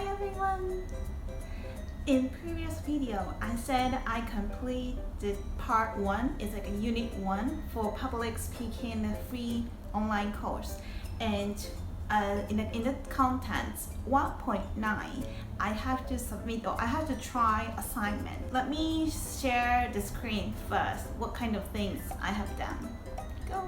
Hi everyone! In previous video, I said I completed part 1, it's like a unit 1 for public speaking free online course. And in the contents 1.9, I have to submit or I have to try assignment. Let me share the screen first, what kind of things I have done. Go!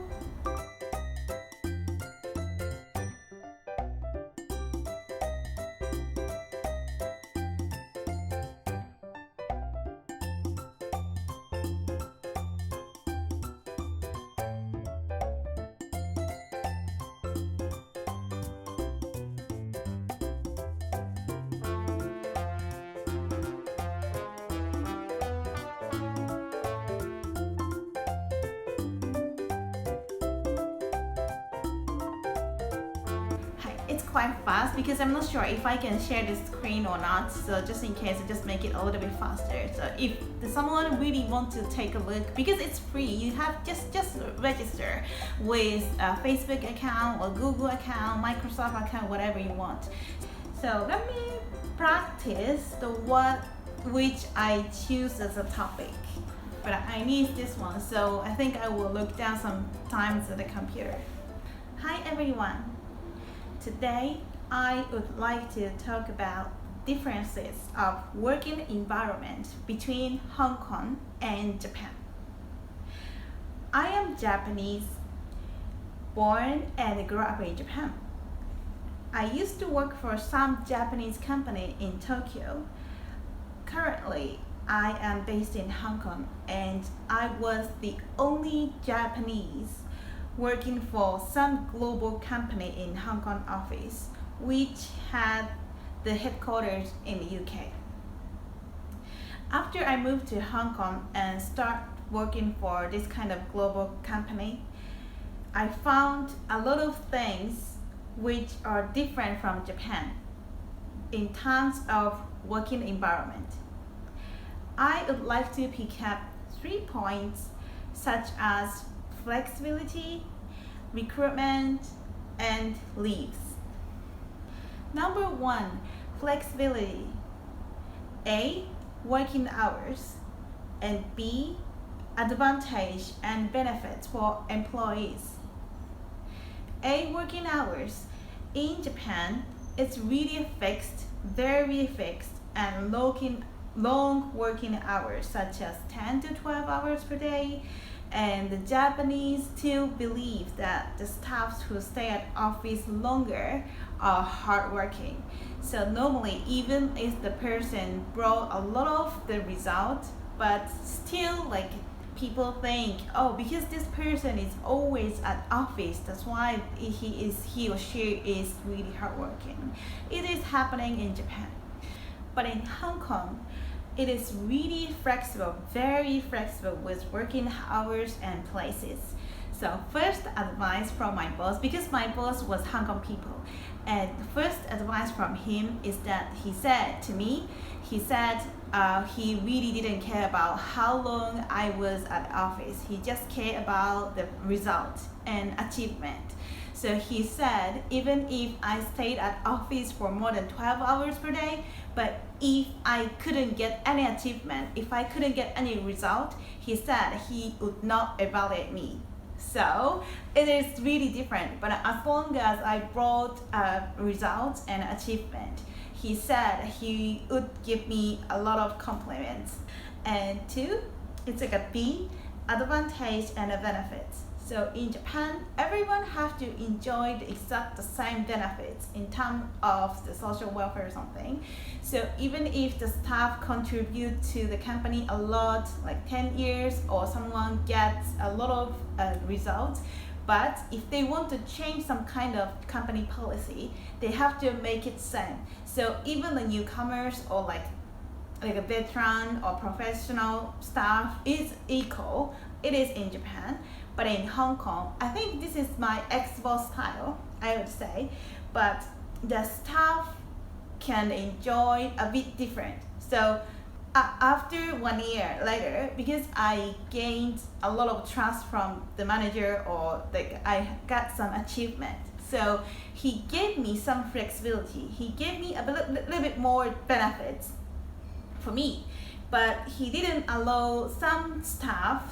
It's quite fast because I'm not sure if I can share the screen or not, so just in case I just make it a little bit faster. So if someone really wants to take a look, because it's free, you have just register with a Facebook account or Google account, Microsoft account, whatever you want. So let me practice the what which I choose as a topic. But I need this one, so I think I will look down sometimes at the computer. Hi everyone. Today, I would like to talk about differences of working environment between Hong Kong and Japan. I am Japanese, born and grew up in Japan. I used to work for some Japanese company in Tokyo. Currently, I am based in Hong Kong and I was the only Japanese working for some global company in Hong Kong office, which had the headquarters in the UK. After I moved to Hong Kong and start working for this kind of global company, I found a lot of things which are different from Japan in terms of working environment. I would like to pick up 3 points such as flexibility, recruitment, and leaves. Number 1, flexibility. A, working hours, and B, advantage and benefits for employees. A, working hours. In Japan, it's really fixed, very fixed, and long working hours such as 10 to 12 hours per day. And the Japanese still believe that the staffs who stay at office longer are hardworking. So normally, even if the person brought a lot of the results, but still like people think, oh, because this person is always at office, that's why he or she is really hardworking. It is happening in Japan. But in Hong Kong, it is really flexible, very flexible with working hours and places. So first advice from my boss, because my boss was Hong Kong people, and the first advice from him is that he said to me, he really didn't care about how long I was at office. He just cared about the result and achievement. So he said, even if I stayed at office for more than 12 hours per day, but if I couldn't get any achievement, if I couldn't get any result, he said he would not evaluate me. So it is really different, but as long as I brought results and achievement, he said he would give me a lot of compliments. And 2, it's like a B, advantage and benefits. So in Japan, everyone has to enjoy the same benefits in terms of the social welfare or something. So even if the staff contribute to the company a lot, like 10 years, or someone gets a lot of results, but if they want to change some kind of company policy, they have to make it same. So even the newcomers or like a veteran or professional staff is equal. It is in Japan. But in Hong Kong, I think this is my ex-boss style, I would say, but the staff can enjoy a bit different. So after 1 year later, because I gained a lot of trust from the manager or like I got some achievement, So he gave me some flexibility. He gave me a little bit more benefits for me. But he didn't allow some staff,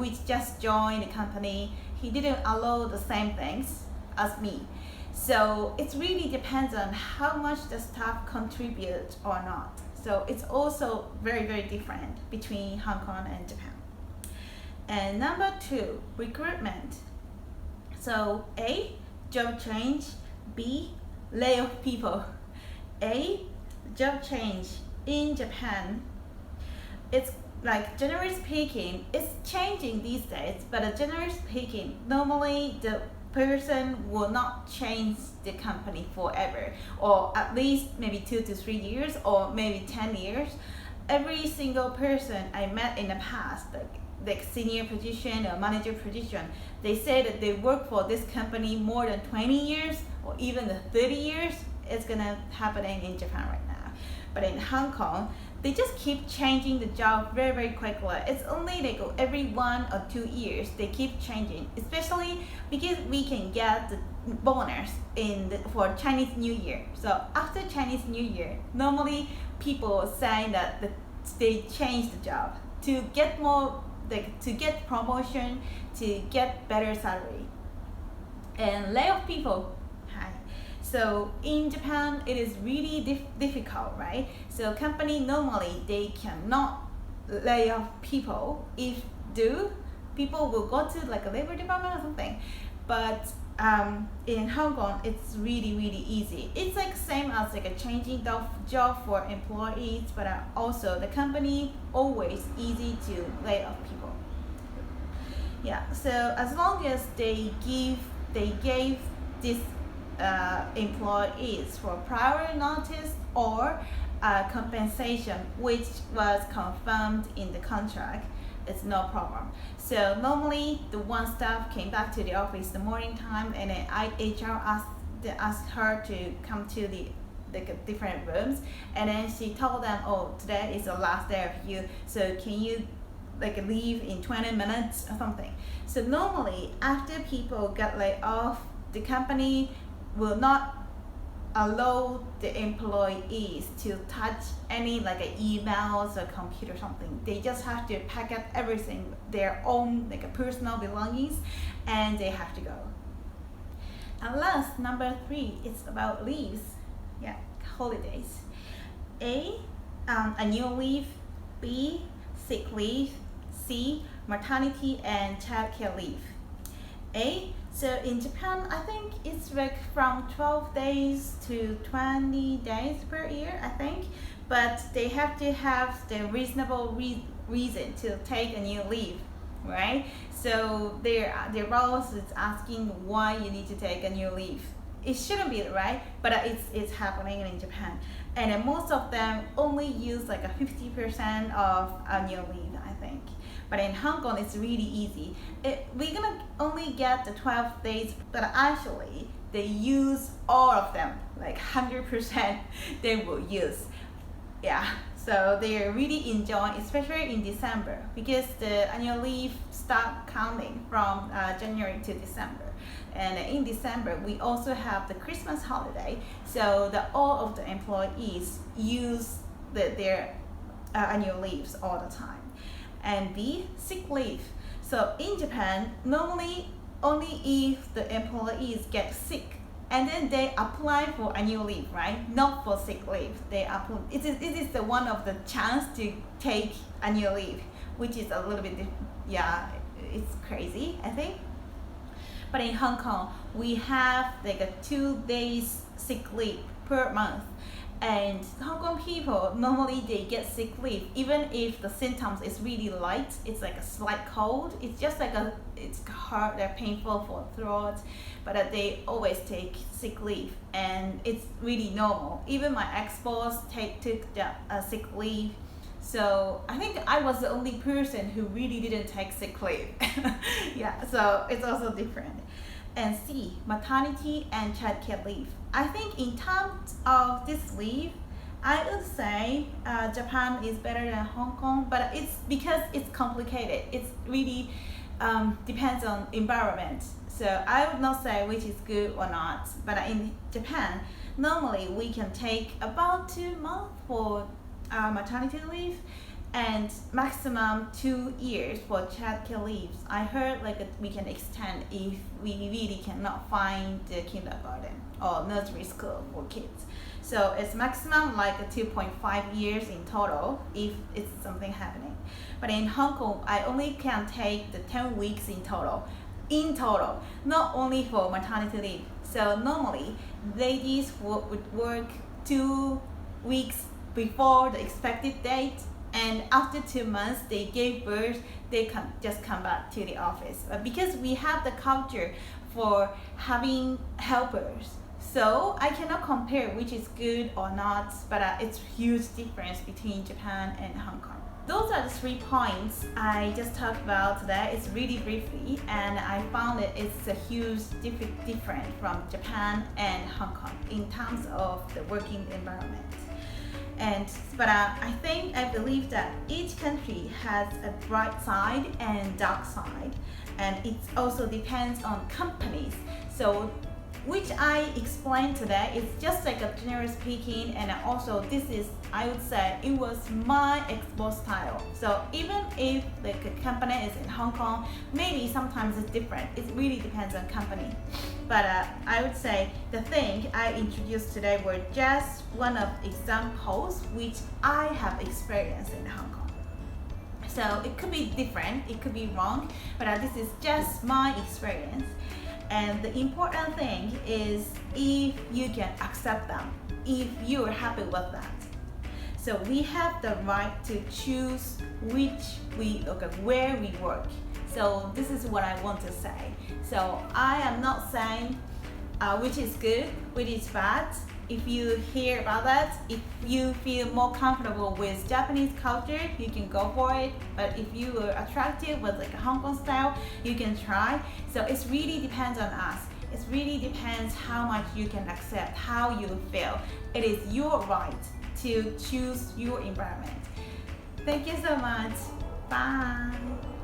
which just joined the company, he didn't allow the same things as me. So it really depends on how much the staff contribute or not. So it's also very, very different between Hong Kong and Japan. And number 2, recruitment. So A, job change. B, lay off people. A, job change. In Japan, it's like, generally speaking, it's changing these days, but generally speaking, normally the person will not change the company forever, or at least maybe 2 to 3 years, or maybe 10 years. Every single person I met in the past, like senior position or manager position, they say that they work for this company more than 20 years or even 30 years. It's gonna happening in Japan right now. But in Hong Kong, they just keep changing the job very, very quickly. It's only they go every 1 or 2 years, they keep changing, especially because we can get the bonus for Chinese New Year. So after Chinese New Year, normally people say that they change the job to get more, to get promotion, to get better salary. And lay off people. So in Japan, it is really difficult, right? So company normally, they cannot lay off people. If do, people will go to like a labor department or something. But in Hong Kong, it's really, really easy. It's like same as like a changing the job for employees, but also the company always easy to lay off people. Yeah, so as long as they gave this employees for prior notice or compensation, which was confirmed in the contract, it's no problem. So normally the one staff came back to the office the morning time, and then HR asked her to come to the different rooms, and then she told them, oh, today is the last day of you, so can you leave in 20 minutes or something. So normally after people get laid off, the company will not allow the employees to touch any emails or computer or something. They just have to pack up everything, their own personal belongings, and they have to go. And last, number 3, it's about leaves. Yeah, holidays. A, annual leave. B, sick leave. C, maternity and childcare leave. A, so in Japan, I think it's from 12 days to 20 days per year, I think. But they have to have the reasonable reason to take a new leave, right? So their boss is asking why you need to take a new leave. It shouldn't be, right? But it's happening in Japan. And then most of them only use a 50% of annual leave, I think. But in Hong Kong, it's really easy. We're gonna only get the 12 days, but actually they use all of them, 100% they will use. Yeah, so they're really enjoying, especially in December, because the annual leave start counting from January to December. And in December, we also have the Christmas holiday, so all of the employees use their annual leaves all the time. And B, sick leave. So in Japan, normally only if the employees get sick, and then they apply for annual leave, right? Not for sick leave. They apply. It is the one of the chance to take annual leave, which is a little bit, it's crazy, I think. But in Hong Kong, we have a 2 days sick leave per month. And Hong Kong people, normally they get sick leave, even if the symptoms is really light, it's a slight cold, it's just it's hard, they're painful for throat, but they always take sick leave, and it's really normal. Even my ex-boss took the sick leave, so I think I was the only person who really didn't take sick leave. Yeah, so it's also different. And C, maternity and childcare leave. I think in terms of this leave, I would say Japan is better than Hong Kong, but it's because it's complicated. It's really depends on environment. So I would not say which is good or not. But in Japan, normally we can take about 2 months for maternity leave and maximum 2 years for childcare leaves. I heard we can extend if we really cannot find the kindergarten or nursery school for kids. So it's maximum 2.5 years in total if it's something happening. But in Hong Kong, I only can take the 10 weeks in total, not only for maternity leave. So normally, ladies would work 2 weeks before the expected date, and after 2 months they gave birth, they just come back to the office. But because we have the culture for having helpers, so I cannot compare which is good or not, but it's huge difference between Japan and Hong Kong. Those are the 3 points I just talked about today. It's really briefly, and I found it's a huge difference from Japan and Hong Kong in terms of the working environment. But I believe that each country has a bright side and dark side, and it also depends on companies. So which I explained today is just a general speaking, and also this is, I would say, it was my expo style. So even if the company is in Hong Kong, maybe sometimes it's different. It really depends on company. But I would say the thing I introduced today were just one of examples which I have experienced in Hong Kong. So it could be different, it could be wrong, but this is just my experience. And the important thing is if you can accept them, if you are happy with that. So we have the right to choose where we work. So this is what I want to say. So I am not saying which is good, which is bad. If you hear about that, if you feel more comfortable with Japanese culture, you can go for it. But if you are attracted with a Hong Kong style, you can try. So it really depends on us. It really depends how much you can accept, how you feel. It is your right to choose your environment. Thank you so much. Bye.